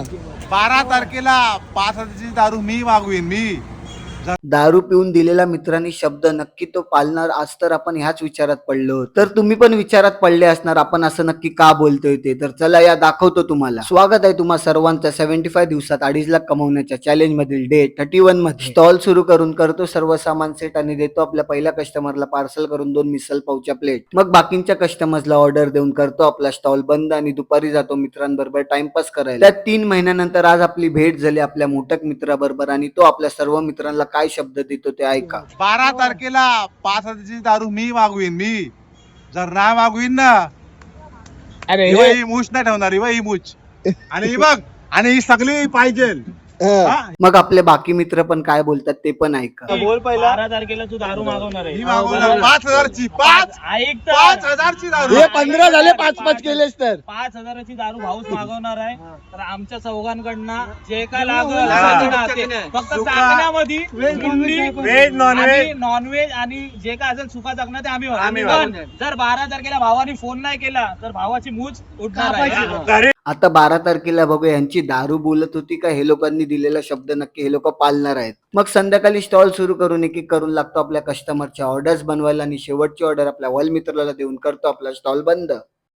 12 तारखेला 5,000ची दारू मी मागवीन मी. दारू पिऊन दिलेला मित्रांनी शब्द नक्की तो पाळणार. आज तर आपण ह्याच विचारात पडलो, तर तुम्ही पण विचारात पडले असणार आपण असं नक्की का बोलतोय ते. तर चला या दाखवतो तुम्हाला. स्वागत आहे तुम्हा सर्वांचं 75 दिवसात 2.5 लाख कमवण्याच्या चॅलेंज मधील डे 31 मध्ये. स्टॉल सुरू करून करतो सर्व सामान सेट आणि देतो आपल्या पहिल्या कस्टमरला पार्सल करून 2 मिसल पावच्या प्लेट. मग बाकीच्या कस्टमर्सला ऑर्डर देऊन करतो आपला स्टॉल बंद आणि दुपारी जातो मित्रांबरोबर टाइमपास करायला. त्या 3 महिन्यानंतर आज आपली भेट झाली आपल्या मोठक मित्राबरोबर आणि तो आपल्या सर्व मित्रांना काय शब्द देतो ते ऐका. 12 तारखेला 5,000ची दारू मी मागवीन मी. जर नाही मागवीन ना, अरे ही मूछ नाही ठेवणार ही मूछ. आणि ही बघ, आणि ही सगळी पाहिजे. मग आपले बाकी मित्र पण काय बोलतात ते पण ऐका. बोल पहिला. 12 तारखेला तू दारू मागवणार आहे. ही मागवणार 5,000ची. 5,000ची दारू. हे 15 झाले 5-5 केलेस तर 5,000ची दारू भाऊच मागवणार आहे. तर आमच्या चौघांकडनं जे काय लागेल फक्त चाकण्यामध्ये व्हेज नॉनव्हेज आणि जे काय असेल सुका चाकणं ते आम्ही पण जर 12 तारखेला भावानी फोन नाही केला तर भावाची मूछ उठणार आहे. आता 12 तारखेला बघूया यांची दारू बोलत होती का हे लोकांनी दिलेला शब्द नक्की हे लोक पाळणार आहेत. मग संध्याकाळी स्टॉल सुरू करून एक एक करून लागतो आपल्या कस्टमरच्या ऑर्डर्स बनवायला आणि शेवटची ऑर्डर आपल्या वॉल मित्राला देऊन करतो आपला स्टॉल बंद.